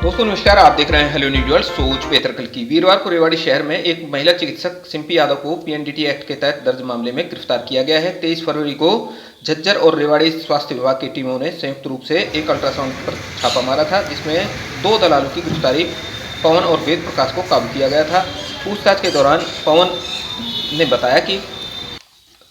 दोस्तों नमस्कार, आप देख रहे हैं हेलो न्यूज वर्ल्ड। सोच बेहतर कल की। वीरवार को रेवाड़ी शहर में एक महिला चिकित्सक सिंपी यादव को पीएनडीटी एक्ट के तहत दर्ज मामले में गिरफ्तार किया गया है। 23 फरवरी को झज्जर और रेवाड़ी स्वास्थ्य विभाग की टीमों ने संयुक्त रूप से एक अल्ट्रासाउंड पर छापा मारा था, जिसमें 2 दलालों की गिरफ्तारी पवन और वेद प्रकाश को काबू किया गया था। पूछताछ के दौरान पवन ने बताया कि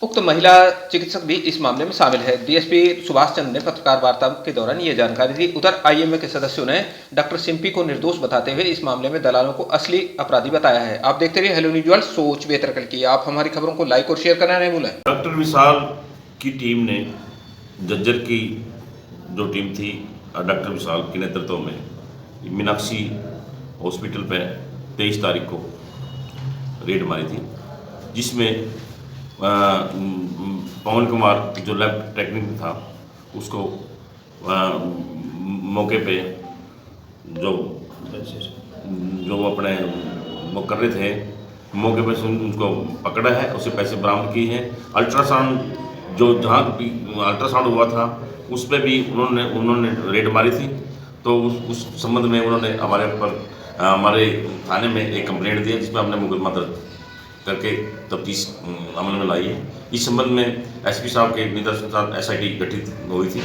उक्त महिला चिकित्सक भी इस मामले में शामिल है। डीएसपी सुभाष चंद्र ने पत्रकार वार्ता के दौरान ये जानकारी दी। उधर आईएमए के सदस्यों ने डॉक्टर सिंपी को निर्दोष बताते हुए इस मामले में दलालों को असली अपराधी बताया है। आप देखते रहिए हेलो न्यूज वर्ल्ड, सोच बेहतर कल की। आप हमारी खबरों को लाइक और शेयर करना नहीं भूलें। डॉक्टर विशाल की टीम ने झज्जर की जो टीम थी डॉक्टर विशाल के नेतृत्व में मीनाक्षी हॉस्पिटल पे 23 तारीख को रेड मारी थी, जिसमें पवन कुमार जो लैब टेक्निक था उसको मौके पे जो अपने वो कर रहे थे मौके पे उनको पकड़ा है, उसे पैसे बरामद किए हैं। अल्ट्रासाउंड जो जहाँ अल्ट्रासाउंड हुआ था उस पर भी उन्होंने रेड मारी थी। तो उस संबंध में उन्होंने हमारे थाने में एक कंप्लेंट दिया, जिसमें हमने मुकदमा दर्ज करके तफ्तीश अमल में लाई है। इस संबंध में एसपी साहब के निर्देशन के साथ एसआईटी गठित हुई थी,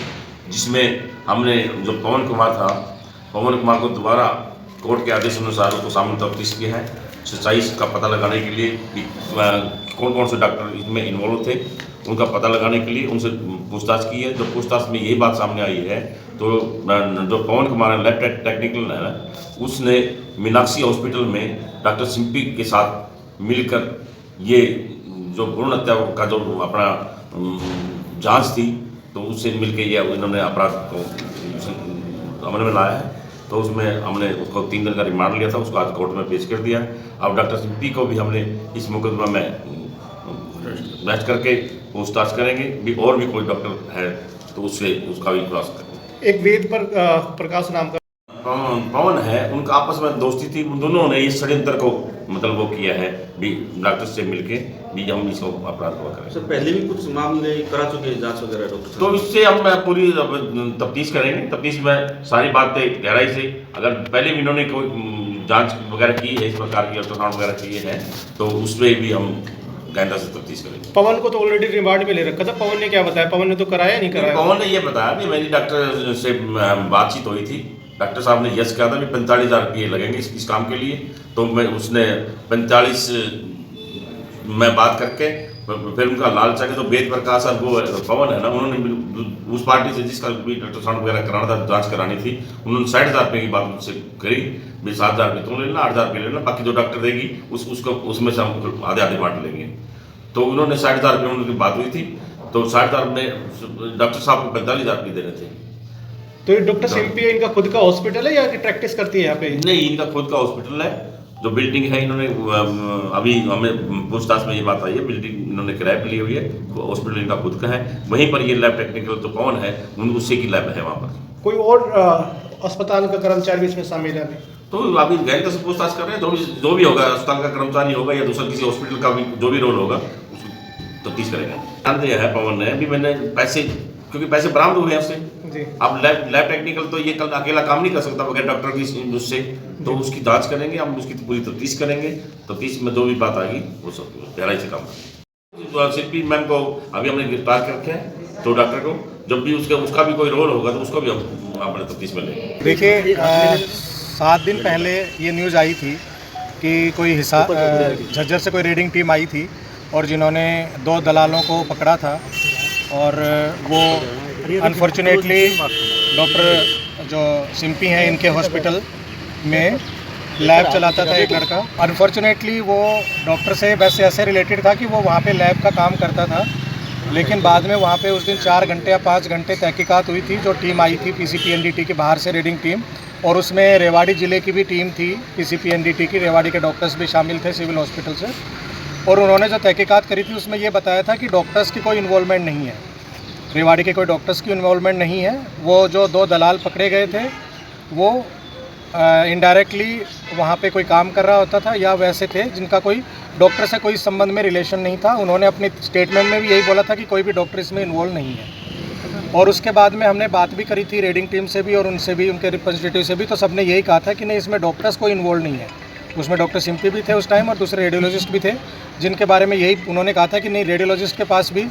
जिसमें हमने जो पवन कुमार को दोबारा कोर्ट के आदेश अनुसार उसको सामने तफ्तीश किया है, सच्चाई का पता लगाने के लिए कौन कौन से डॉक्टर इसमें इन्वॉल्व थे उनका पता लगाने के लिए उनसे पूछताछ की है। जो पूछताछ में यही बात सामने आई है, तो जो पवन कुमार है लैब टेक्निकल है ना, उसने मीनाक्षी हॉस्पिटल में डॉक्टर सिंपी के साथ मिलकर ये जो भ्रूण हत्या का जो अपना जांच थी, तो उससे मिलकर ये इन्होंने अपराध को अमल में लाया है। तो उसमें हमने उसको 3 दिन का रिमांड लिया था, उसको आज कोर्ट में पेश कर दिया है। अब डॉक्टर सिंपी को भी हमने इस मुकदमा में अरेस्ट करके पूछताछ करेंगे भी, और भी कोई डॉक्टर है तो उससे उसका भी खुलासा करेंगे। एक वेद पर प्रकाश नाम का पवन है, उनका आपस में दोस्ती थी। उन दोनों ने इस षड्यंत्र को मतलब वो किया है भी डॉक्टर से मिलके भी हम इसको अपराध हुआ करें। सर पहले भी कुछ मामले करा चुके हैं जांच वगैरह डॉक्टर, तो इससे हम पूरी तफ्तीश करेंगे। तफ्तीश में सारी बातें गहराई से, अगर पहले भी इन्होंने कोई जांच वगैरह की है, इस प्रकार की अल्ट्रासाउंड वगैरह किए हैं, तो उसमें भी हम गहनता से तफ्तीश करेंगे। पवन को तो ऑलरेडी रिमांड में ले रखा था। पवन ने क्या बताया? पवन ने तो कराया नहीं कराया? पवन ने ये बताया कि मेरी डॉक्टर से बातचीत हुई थी, डॉक्टर साहब ने यस कहा था कि 45,000 रुपये लगेंगे इस काम के लिए। तो उसने 45 में बात करके फिर उनका लालच आके, तो वेद प्रकाश और वो पवन है ना, उन्होंने उस पार्टी से जिसका भी अल्ट्रासाउंड वगैरह कराना था, जांच करानी थी, उन्होंने 60,000 रुपये की बात मुझसे करी भी 7,000 रुपये तुम ले लेना, 8,000 रुपये ले लेना, बाकी जो डॉक्टर देगी उसको उसमें से हम आधे बांट लेंगे। तो उन्होंने 60,000 रुपये उनकी बात हुई थी, तो 60,000 में डॉक्टर साहब को 45,000 रुपये देने थे। तो ये डॉक्टर सिंपी इनका खुद का हॉस्पिटल है या प्रैक्टिस करती है यहाँ पे? नहीं, इनका खुद का हॉस्पिटल है। जो बिल्डिंग है इन्होंने अभी हमें पूछताछ में ये बात आई है, बिल्डिंग इन्होंने किराए पे ली हुई है, हॉस्पिटल इनका खुद का है। वहीं पर ये लैब टेक्निकल तो पवन है, उससे की लैब है वहाँ पर। कोई और अस्पताल का कर्मचारी भी इसमें शामिल है अभी? तो अभी गहनता से पूछताछ कर रहे हैं। जो भी होगा, अस्पताल का कर्मचारी होगा या दूसरा किसी हॉस्पिटल का भी जो भी रोल होगा उसको तफ्तीश करेंगे। ध्यान दिया है पवन ने भी, मैंने पैसे, क्योंकि पैसे बरामद हुए हैं उससे। अब लैब टेक्निकल तो ये कल अकेला काम नहीं कर सकता बगैर डॉक्टर की उससे, तो उसकी जांच करेंगे, हम उसकी पूरी तफ्तीश करेंगे। तफ्तीश में जो भी बात आएगी वो सब गहराई से काम करेंगे। सिंपी मैम को अभी हमने गिरफ्तार कर रखे हैं, तो डॉक्टर को जब भी उसका भी कोई रोल होगा तो उसको भी हम अपने तफ्तीश में लेंगे। देखिए 7 दिन पहले ये न्यूज़ आई थी कि कोई झज्जर से कोई रेडिंग टीम आई थी और जिन्होंने 2 दलालों को पकड़ा था, और वो अनफॉर्चुनेटली डॉक्टर जो सिंपी हैं इनके हॉस्पिटल में लैब चलाता था एक लड़का। अनफॉर्चुनेटली वो डॉक्टर से वैसे ऐसे रिलेटेड था कि वो वहाँ पे लैब का काम करता था, लेकिन बाद में वहाँ पे उस दिन 4 घंटे या 5 घंटे तहकीकात हुई थी। जो टीम आई थी पीसीपीएनडीटी के बाहर से रेडिंग टीम, और उसमें रेवाड़ी ज़िले की भी टीम थी पीसीपीएनडीटी की, रेवाड़ी के डॉक्टर्स भी शामिल थे सिविल हॉस्पिटल से। और उन्होंने जो तहकीकात करी थी उसमें ये बताया था कि डॉक्टर्स की कोई इन्वॉल्वमेंट नहीं है, रेवाड़ी के कोई डॉक्टर्स की इन्वॉल्वमेंट नहीं है। वो जो 2 दलाल पकड़े गए थे वो इनडायरेक्टली वहाँ पे कोई काम कर रहा होता था, या वैसे थे जिनका कोई डॉक्टर से कोई संबंध में रिलेशन नहीं था। उन्होंने अपनी स्टेटमेंट में भी यही बोला था कि कोई भी डॉक्टर इसमें इन्वॉल्व नहीं है। और उसके बाद में हमने बात भी करी थी रेडिंग टीम से भी और उनसे भी, उनके रिप्रेजेंटेटिव से भी, तो सबने यही कहा था कि नहीं, इसमें डॉक्टर्स कोई इन्वॉल्व नहीं है। उसमें डॉक्टर सिम्पी भी थे उस टाइम और दूसरे रेडियोलॉजिस्ट भी थे, जिनके बारे में यही उन्होंने कहा था कि नहीं, रेडियोलॉजिस्ट के पास भी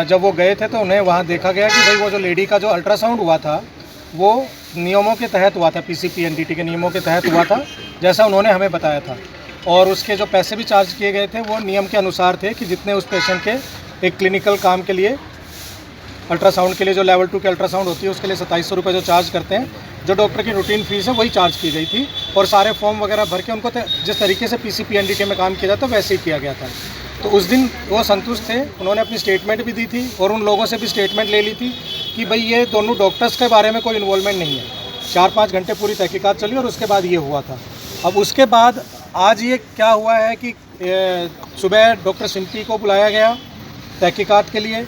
जब वो गए थे तो उन्हें वहाँ देखा गया कि भाई वो जो लेडी का जो अल्ट्रासाउंड हुआ था वो नियमों के तहत हुआ था, PCPNDT के नियमों के तहत हुआ था, जैसा उन्होंने हमें बताया था। और उसके जो पैसे भी चार्ज किए गए थे वो नियम के अनुसार थे कि जितने उस पेशेंट के एक क्लिनिकल काम के लिए, अल्ट्रासाउंड के लिए जो लेवल 2 के अल्ट्रासाउंड होती है उसके लिए 2700 रुपये जो चार्ज करते हैं, जो डॉक्टर की रूटीन फीस है वही चार्ज की गई थी। और सारे फॉर्म वगैरह भर के उनको जिस तरीके से PCPNDT में काम किया जाता है वैसे ही किया गया था। तो उस दिन वो संतुष्ट थे, उन्होंने अपनी स्टेटमेंट भी दी थी और उन लोगों से भी स्टेटमेंट ले ली थी कि भाई ये दोनों डॉक्टर्स के बारे में कोई इन्वॉल्वमेंट नहीं है। 4-5 घंटे पूरी तहकीकात चली और उसके बाद ये हुआ था। अब उसके बाद आज ये क्या हुआ है कि सुबह डॉक्टर सिम्पी को बुलाया गया तहकीकात के लिए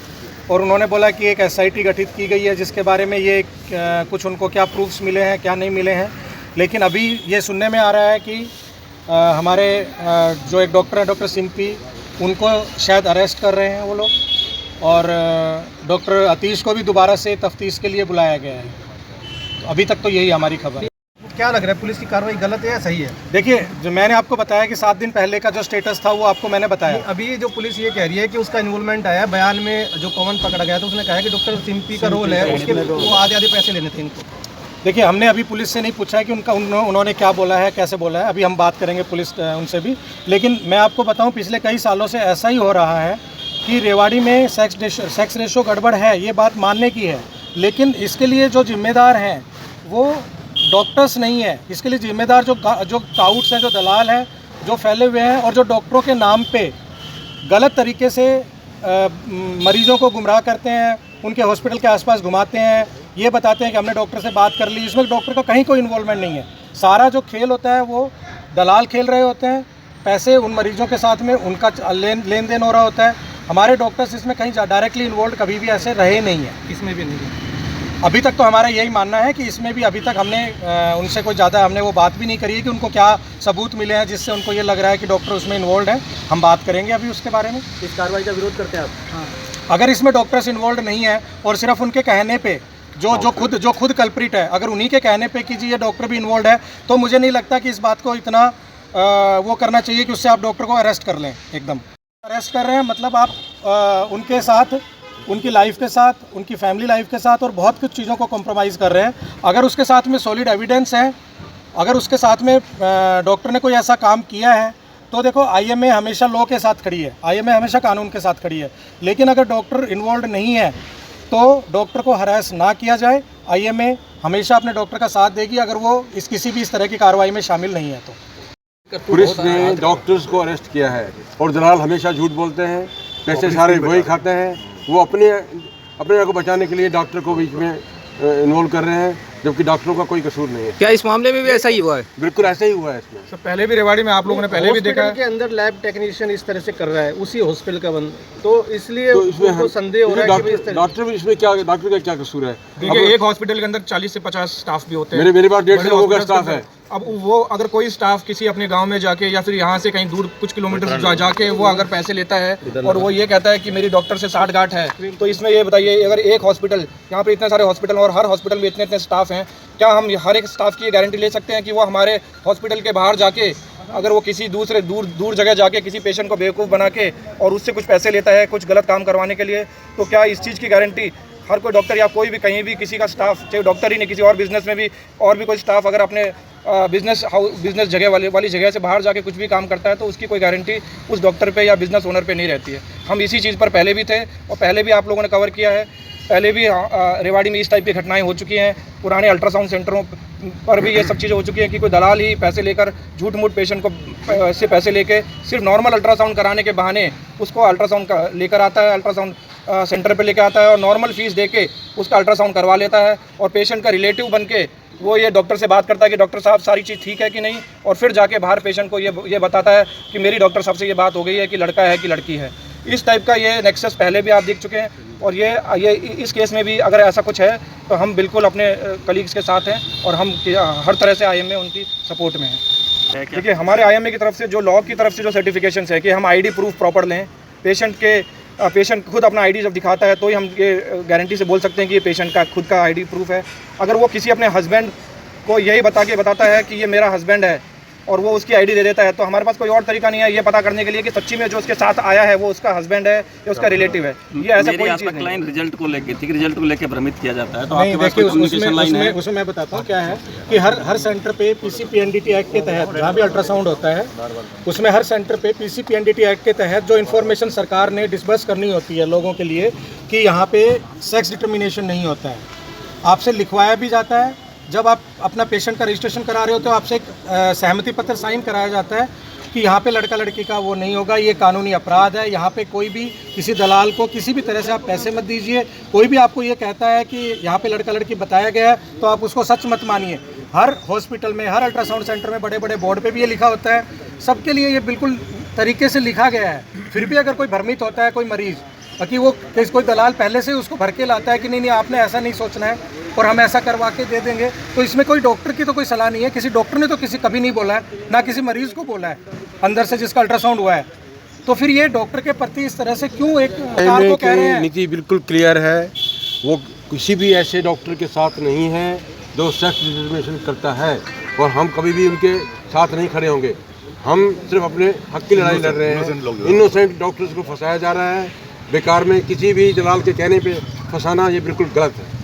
और उन्होंने बोला कि एक SIT गठित की गई है जिसके बारे में ये कुछ उनको क्या प्रूफ्स मिले हैं, क्या नहीं मिले हैं। लेकिन अभी ये सुनने में आ रहा है कि हमारे जो एक डॉक्टर हैं, डॉक्टर सिम्पी, उनको शायद अरेस्ट कर रहे हैं वो लोग, और डॉक्टर अतीश को भी दोबारा से तफ्तीश के लिए बुलाया गया है। तो अभी तक तो यही हमारी खबर है। क्या लग रहा है, पुलिस की कार्रवाई गलत है या सही है? देखिए, जो मैंने आपको बताया कि 7 दिन पहले का जो स्टेटस था वो आपको मैंने बताया। अभी जो पुलिस ये कह रही है कि उसका इन्वॉल्वमेंट आया, बयान में जो पवन पकड़ा गया था उसने कहा है कि डॉक्टर सिम्पी का रोल है, उसके वो आधे पैसे लेने थे इनको। देखिए, हमने अभी पुलिस से नहीं पूछा है कि उन्होंने क्या बोला है, कैसे बोला है। अभी हम बात करेंगे पुलिस उनसे भी। लेकिन मैं आपको बताऊं, पिछले कई सालों से ऐसा ही हो रहा है कि रेवाड़ी में सेक्स रेशो गड़बड़ है, ये बात मानने की है। लेकिन इसके लिए जो जिम्मेदार हैं वो डॉक्टर्स नहीं है। इसके लिए जिम्मेदार जो टाउट्स हैं, जो दलाल हैं, जो फैले हुए हैं और जो डॉक्टरों के नाम पे गलत तरीके से मरीजों को गुमराह करते हैं, उनके हॉस्पिटल के आसपास घुमाते हैं, ये बताते हैं कि हमने डॉक्टर से बात कर ली। इसमें डॉक्टर का कहीं कोई इन्वॉल्वमेंट नहीं है। सारा जो खेल होता है वो दलाल खेल रहे होते हैं, पैसे उन मरीजों के साथ में उनका लेन देन हो रहा होता है। हमारे डॉक्टर्स इसमें कहीं डायरेक्टली इन्वॉल्व कभी भी ऐसे रहे नहीं हैं, इसमें भी नहीं है। अभी तक तो हमारा यही मानना है कि इसमें भी अभी तक हमने उनसे कोई ज़्यादा हमने वो बात भी नहीं करी है कि उनको क्या सबूत मिले हैं जिससे उनको ये लग रहा है कि डॉक्टर उसमें इन्वॉल्व है। हम बात करेंगे अभी उसके बारे में। इस कार्रवाई का विरोध करते हैं आप? हाँ। अगर इसमें डॉक्टर्स इन्वॉल्व नहीं है और सिर्फ उनके कहने पे जो खुद कल्प्रिट है, अगर उन्हीं के कहने पे कि जी ये डॉक्टर भी इन्वॉल्व है, तो मुझे नहीं लगता कि इस बात को इतना वो करना चाहिए कि उससे आप डॉक्टर को अरेस्ट कर लें। एकदम अरेस्ट कर रहे हैं मतलब आप उनके साथ, उनकी लाइफ के साथ, उनकी फैमिली लाइफ के साथ और बहुत कुछ चीज़ों को कॉम्प्रोमाइज़ कर रहे हैं। अगर उसके साथ में सॉलिड एविडेंस है, अगर उसके साथ में डॉक्टर ने कोई ऐसा काम किया है, तो देखो IMA हमेशा लॉ के साथ खड़ी है, IMA हमेशा कानून के साथ खड़ी है। लेकिन अगर डॉक्टर इन्वॉल्व नहीं है तो डॉक्टर को हरास ना किया जाए। IMA हमेशा अपने डॉक्टर का साथ देगी अगर वो किसी भी इस तरह की कार्रवाई में शामिल नहीं है तो। पुलिस ने डॉक्टर्स को अरेस्ट किया है और दलाल हमेशा झूठ बोलते हैं, पैसे सारे वही खाते हैं। वो अपने को बचाने के लिए डॉक्टर को बीच में इन्वॉल्व कर रहे हैं, जबकि डॉक्टरों का कोई कसूर नहीं है। क्या इस मामले में भी ऐसा ही हुआ है? बिल्कुल ऐसा ही हुआ है इसमें। सर, पहले भी रेवाड़ी में आप लोगों ने पहले भी देखा है के अंदर लैब टेक्नीशियन इस तरह से कर रहा है उसी हॉस्पिटल का बंद, तो इसलिए तो इसमें संदेह हो रहा है कि डॉक्टर भी इसमें क्या, डॉक्टर का क्या कसूर है? देखिए, एक हॉस्पिटल के अंदर 40 से 50 स्टाफ भी होते हैं। मेरे पास 150 लोगों का स्टाफ है। अब वो अगर कोई स्टाफ किसी अपने गांव में जाके या फिर यहाँ से कहीं दूर कुछ किलोमीटर जाके वो अगर पैसे लेता है और वो ये कहता है कि मेरी डॉक्टर से 60 गांठ है, तो इसमें ये बताइए, अगर एक हॉस्पिटल, यहाँ पे इतने सारे हॉस्पिटल और हर हॉस्पिटल में इतने स्टाफ हैं, क्या हम हर एक स्टाफ की ये गारंटी ले सकते हैं कि वो हमारे हॉस्पिटल के बाहर जाके अगर वो किसी दूर जगह जाके किसी पेशेंट को बेवकूफ़ बना के और उससे कुछ पैसे लेता है कुछ गलत काम करवाने के लिए, तो क्या इस चीज़ की गारंटी हर कोई डॉक्टर या कोई भी कहीं भी किसी का स्टाफ, चाहे डॉक्टर ही नहीं, किसी और बिजनेस में भी और भी कोई स्टाफ अगर अपने बिजनेस जगह वाली जगह से बाहर जाके कुछ भी काम करता है तो उसकी कोई गारंटी उस डॉक्टर पे या बिजनेस ओनर पे नहीं रहती है। हम इसी चीज़ पर पहले भी थे और पहले भी आप लोगों ने कवर किया है। पहले भी रेवाड़ी में इस टाइप की घटनाएं हो चुकी हैं। पुराने अल्ट्रासाउंड सेंटरों पर भी ये सब चीज़ें हो चुकी हैं कि कोई दलाल ही पैसे लेकर झूठ मूठ पेशेंट को से पैसे लेके सिर्फ नॉर्मल अल्ट्रासाउंड कराने के बहाने उसको अल्ट्रासाउंड का लेकर आता है, अल्ट्रासाउंड सेंटर पे लेकर आता है और नॉर्मल फीस दे के उसका अल्ट्रासाउंड करवा लेता है और पेशेंट का रिलेटिव बन के वो ये डॉक्टर से बात करता है कि डॉक्टर साहब सारी चीज़ ठीक है कि नहीं, और फिर जाके बाहर पेशेंट को ये बताता है कि मेरी डॉक्टर साहब से ये बात हो गई है कि लड़का है कि लड़की है। इस टाइप का ये नेक्सस पहले भी आप देख चुके हैं और ये इस केस में भी अगर ऐसा कुछ है तो हम बिल्कुल अपने कलीग्स के साथ हैं और हम हर तरह से IMA उनकी सपोर्ट में हैं। देखिए, हमारे IMA की तरफ से जो लॉ की तरफ से जो सर्टिफिकेशंस है कि हम ID प्रूफ प्रॉपर लें, पेशेंट के पेशेंट खुद अपना आईडी जब दिखाता है तो ही हम ये गारंटी से बोल सकते हैं कि ये पेशेंट का खुद का आईडी प्रूफ है। अगर वो किसी अपने हस्बैंड को यही बताता है कि ये मेरा हस्बैंड है और वो उसकी आईडी दे देता है, तो हमारे पास कोई और तरीका नहीं है ये पता करने के लिए कि सच्ची में जो उसके साथ आया है वो उसका हस्बैंड है या उसका रिलेटिव है। ये ऐसा कोई चीज़ नहीं। क्लाइंट रिजल्ट को लेके थी, रिजल्ट को लेके भ्रमित किया जाता है, तो नहीं, आपके पास देखिए कोई कम्युनिकेशन लाइन है? उसमें मैं बताता हूँ क्या है कि हर सेंटर पे पीसीपीएनडीटी एक्ट के तहत जहाँ भी अल्ट्रासाउंड होता है उसमें हर सेंटर पे पीसीपीएनडीटी एक्ट के तहत जो इन्फॉर्मेशन सरकार ने डिस्बर्स करनी होती है लोगों के लिए कि यहाँ पे सेक्स डिटर्मिनेशन नहीं होता है, आपसे लिखवाया भी जाता है। जब आप अपना पेशेंट का रजिस्ट्रेशन करा रहे हो तो आपसे एक सहमति पत्र साइन कराया जाता है कि यहाँ पे लड़का लड़की का वो नहीं होगा, ये कानूनी अपराध है। यहाँ पे कोई भी किसी दलाल को किसी भी तरह से आप पैसे मत दीजिए। कोई भी आपको ये कहता है कि यहाँ पे लड़का लड़की बताया गया है तो आप उसको सच मत मानिए। हर हॉस्पिटल में, हर अल्ट्रासाउंड सेंटर में बड़े बड़े बोर्ड पे भी ये लिखा होता है, सबके लिए ये बिल्कुल तरीके से लिखा गया है। फिर भी अगर कोई भ्रमित होता है कोई मरीज़ कि वो कोई दलाल पहले से उसको भर के लाता है कि नहीं आपने ऐसा नहीं सोचना है और हम ऐसा करवा के दे देंगे, तो इसमें कोई डॉक्टर की तो कोई सलाह नहीं है। किसी डॉक्टर ने तो कभी नहीं बोला है, ना किसी मरीज़ को बोला है अंदर से जिसका अल्ट्रासाउंड हुआ है। तो फिर ये डॉक्टर के प्रति इस तरह से क्यों एक सरकार को कह रहे हैं? नीति बिल्कुल क्लियर है, वो किसी भी ऐसे डॉक्टर के साथ नहीं है जो सेक्स डिटर्मिनेशन करता है, और हम कभी भी उनके साथ नहीं खड़े होंगे। हम सिर्फ अपने हक की लड़ाई लड़ रहे हैं। इनोसेंट डॉक्टर्स को फंसाया जा रहा है, बेकार में किसी भी दलाल के कहने पे फंसाना ये बिल्कुल गलत है।